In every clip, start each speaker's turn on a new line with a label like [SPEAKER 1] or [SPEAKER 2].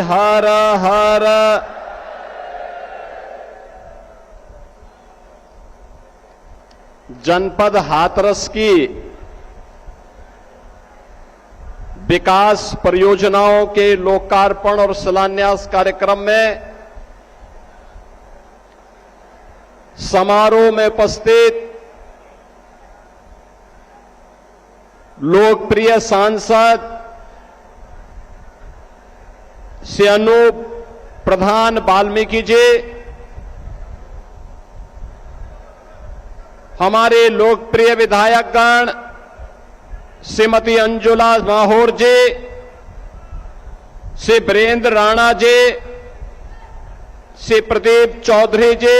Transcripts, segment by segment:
[SPEAKER 1] हर हर जनपद हाथरस की विकास परियोजनाओं के लोकार्पण और शिलान्यास कार्यक्रम में समारोह में उपस्थित लोकप्रिय सांसद श्री अनूप प्रधान वाल्मीकि जी, हमारे लोकप्रिय विधायकगण श्रीमती अंजुला माहौर जी, श्री वीरेंद्र राणा जी, श्री प्रदीप चौधरी जी,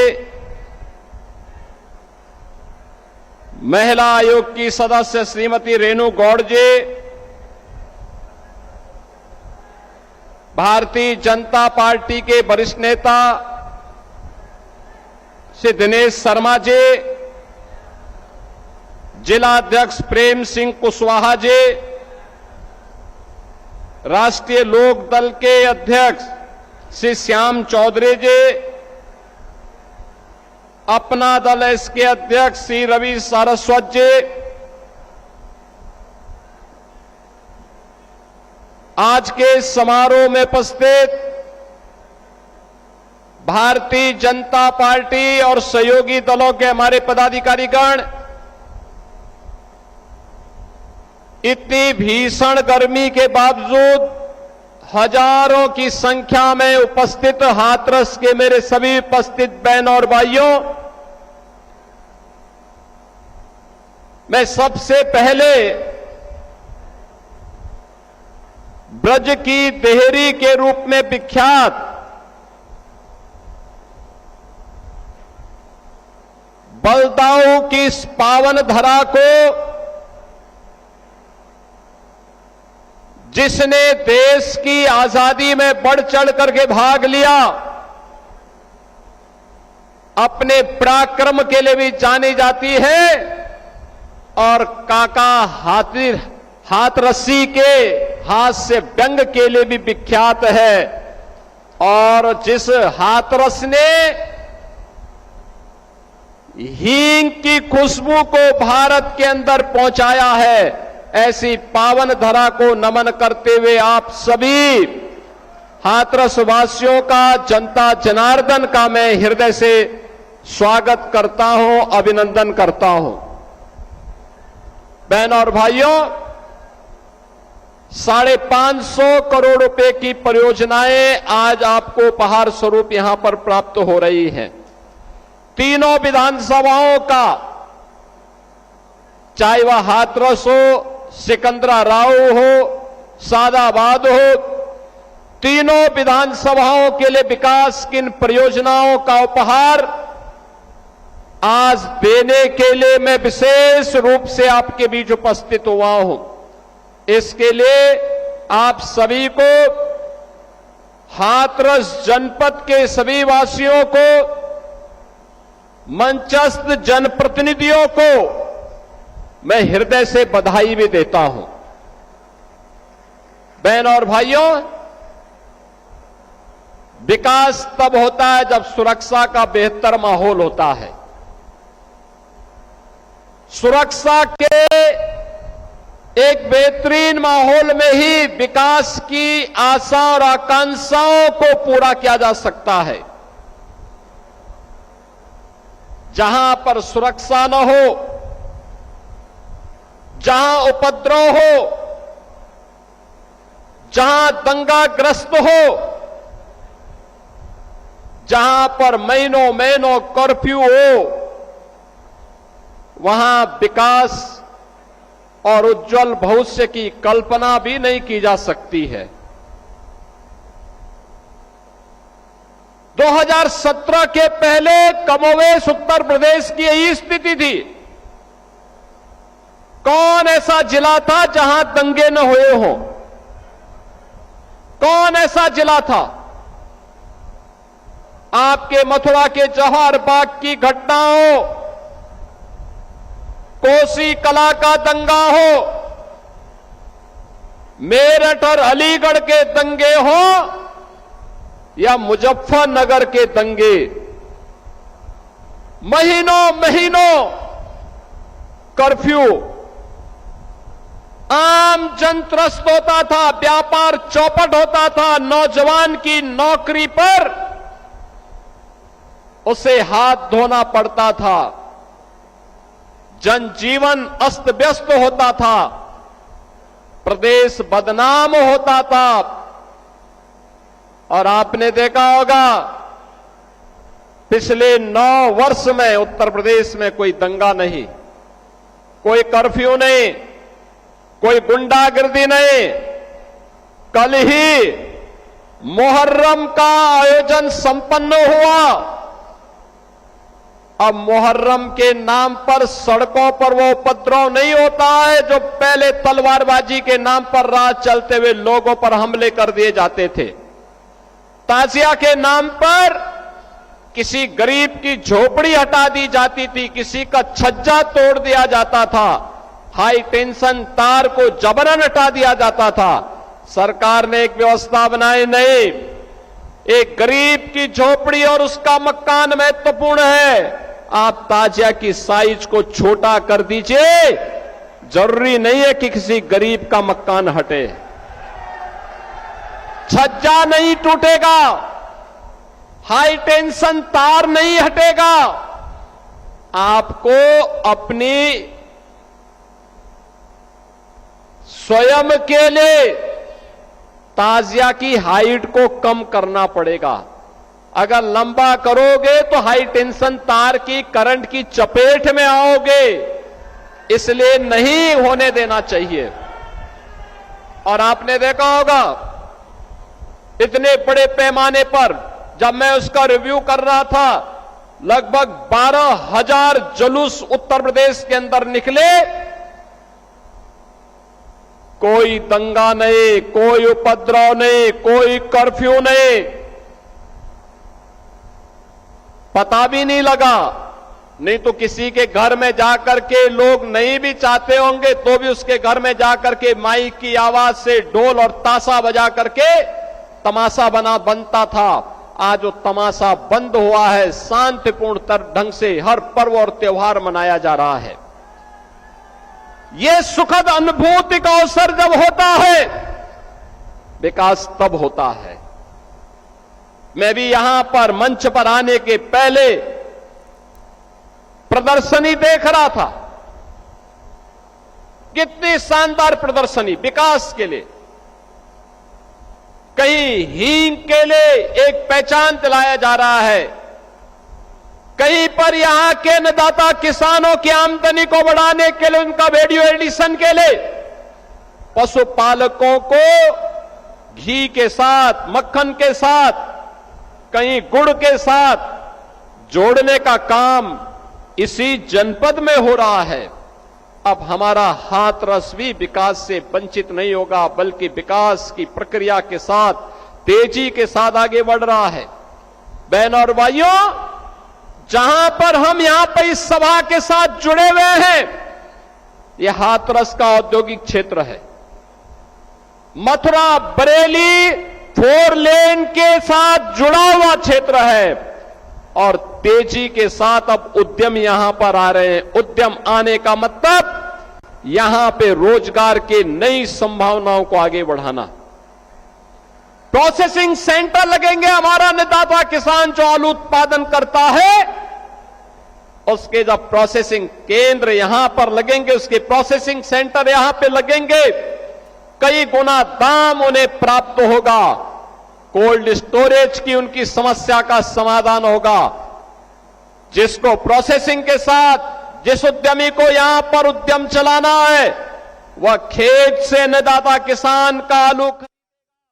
[SPEAKER 1] महिला आयोग की सदस्य श्रीमती रेणु गौड़ जी, भारतीय जनता पार्टी के वरिष्ठ नेता श्री दिनेश शर्मा जी, जिला अध्यक्ष प्रेम सिंह कुशवाहा जी, राष्ट्रीय लोक दल के अध्यक्ष श्री श्याम चौधरी जी, अपना दल इसके अध्यक्ष श्री रवि सारस्वत जी, आज के समारोह में उपस्थित भारतीय जनता पार्टी और सहयोगी दलों के हमारे पदाधिकारीगण, इतनी भीषण गर्मी के बावजूद हजारों की संख्या में उपस्थित हाथरस के मेरे सभी उपस्थित बहनों और भाइयों, मैं सबसे पहले ब्रज की देहरी के रूप में विख्यात बलदाऊ की इस पावन धरा को, जिसने देश की आजादी में बढ़ चढ़ करके भाग लिया, अपने पराक्रम के लिए भी जानी जाती है और काका हाथरसी के हास्य व्यंग के लिए भी विख्यात है। और जिस हाथरस ने हींग की खुशबू को भारत के अंदर पहुंचाया है, ऐसी पावन धरा को नमन करते हुए आप सभी हाथरस वासियों का, जनता जनार्दन का मैं हृदय से स्वागत करता हूं, अभिनंदन करता हूं। बहनों और भाइयों, 550 करोड़ रुपए की परियोजनाएं आज आपको उपहार स्वरूप यहां पर प्राप्त हो रही हैं। तीनों विधानसभाओं का, चाहे वह हाथरस हो, सिकंदराबाद हो, सादाबाद हो, तीनों विधानसभाओं के लिए विकास की इन परियोजनाओं का उपहार आज देने के लिए मैं विशेष रूप से आपके बीच उपस्थित हुआ हूं। इसके लिए आप सभी को, हाथरस जनपद के सभी वासियों को, मंचस्थ जनप्रतिनिधियों को मैं हृदय से बधाई भी देता हूं। बहनों और भाइयों, विकास तब होता है जब सुरक्षा का बेहतर माहौल होता है। सुरक्षा के एक बेहतरीन माहौल में ही विकास की आशा और आकांक्षाओं को पूरा किया जा सकता है। जहां पर सुरक्षा न हो, जहां उपद्रव हो, जहां दंगाग्रस्त हो, जहां पर महीनों महीनों कर्फ्यू हो, वहां विकास और उज्जवल भविष्य की कल्पना भी नहीं की जा सकती है। 2017 के पहले कमोवेश उत्तर प्रदेश की यही स्थिति थी। कौन ऐसा जिला था जहां दंगे न हुए हों? कौन ऐसा जिला था? आपके मथुरा के जवाहर बाग की घटना हो, कोसी कला का दंगा हो, मेरठ और अलीगढ़ के दंगे हो, या मुजफ्फरनगर के दंगे, महीनों महीनों कर्फ्यू, आम जन त्रस्त होता था, व्यापार चौपट होता था, नौजवान की नौकरी पर उसे हाथ धोना पड़ता था, जनजीवन अस्त व्यस्त होता था, प्रदेश बदनाम होता था। और आपने देखा होगा पिछले 9 वर्ष में उत्तर प्रदेश में कोई दंगा नहीं, कोई कर्फ्यू नहीं, कोई गुंडागिर्दी नहीं। कल ही मुहर्रम का आयोजन संपन्न हुआ। अब मुहर्रम के नाम पर सड़कों पर वो उपद्रव नहीं होता है जो पहले तलवारबाजी के नाम पर रात चलते हुए लोगों पर हमले कर दिए जाते थे। ताजिया के नाम पर किसी गरीब की झोपड़ी हटा दी जाती थी, किसी का छज्जा तोड़ दिया जाता था, हाई टेंशन तार को जबरन हटा दिया जाता था। सरकार ने एक व्यवस्था बनाई, नहीं, एक गरीब की झोपड़ी और उसका मकान महत्वपूर्ण है, आप ताजिया की साइज को छोटा कर दीजिए, जरूरी नहीं है कि किसी गरीब का मकान हटे, छज्जा नहीं टूटेगा, हाई टेंशन तार नहीं हटेगा। आपको अपनी स्वयं के लिए ताजिया की हाइट को कम करना पड़ेगा। अगर लंबा करोगे तो हाई टेंशन तार की करंट की चपेट में आओगे, इसलिए नहीं होने देना चाहिए। और आपने देखा होगा इतने बड़े पैमाने पर जब मैं उसका रिव्यू कर रहा था, लगभग 12,000 जुलूस उत्तर प्रदेश के अंदर निकले, कोई दंगा नहीं, कोई उपद्रव नहीं, कोई कर्फ्यू नहीं, पता भी नहीं लगा। नहीं तो किसी के घर में जाकर के लोग नहीं भी चाहते होंगे तो भी उसके घर में जाकर के माइक की आवाज से ढोल और ताशा बजा करके तमाशा बनता था। आज वो तमाशा बंद हुआ है, शांतिपूर्ण ढंग से हर पर्व और त्योहार मनाया जा रहा है। यह सुखद अनुभूति का अवसर जब होता है, विकास तब होता है। मैं भी यहां पर मंच पर आने के पहले प्रदर्शनी देख रहा था, कितनी शानदार प्रदर्शनी विकास के लिए। कहीं हींग के लिए एक पहचान दिलाया जा रहा है, कहीं पर यहां के अन्नदाता किसानों की आमदनी को बढ़ाने के लिए, उनका वैल्यू एडिशन के लिए, पशुपालकों को घी के साथ, मक्खन के साथ, कहीं गुड़ के साथ जोड़ने का काम इसी जनपद में हो रहा है। अब हमारा हाथरस भी विकास से वंचित नहीं होगा, बल्कि विकास की प्रक्रिया के साथ तेजी के साथ आगे बढ़ रहा है। बहनों और भाइयों, जहां पर हम यहां पर इस सभा के साथ जुड़े हुए हैं, यह हाथरस का औद्योगिक क्षेत्र है। मथुरा बरेली 4 लेन के साथ जुड़ा हुआ क्षेत्र है और तेजी के साथ अब उद्यम यहां पर आ रहे हैं। उद्यम आने का मतलब यहां पे रोजगार के नई संभावनाओं को आगे बढ़ाना। प्रोसेसिंग सेंटर लगेंगे। हमारा अन्नदाता किसान जो आलू उत्पादन करता है, उसके जब प्रोसेसिंग केंद्र यहां पर लगेंगे, उसके प्रोसेसिंग सेंटर यहां पे लगेंगे, कई गुना दाम उन्हें प्राप्त होगा। कोल्ड स्टोरेज की उनकी समस्या का समाधान होगा। जिसको प्रोसेसिंग के साथ, जिस उद्यमी को यहां पर उद्यम चलाना है, वह खेत से अन्नदाता किसान का आलू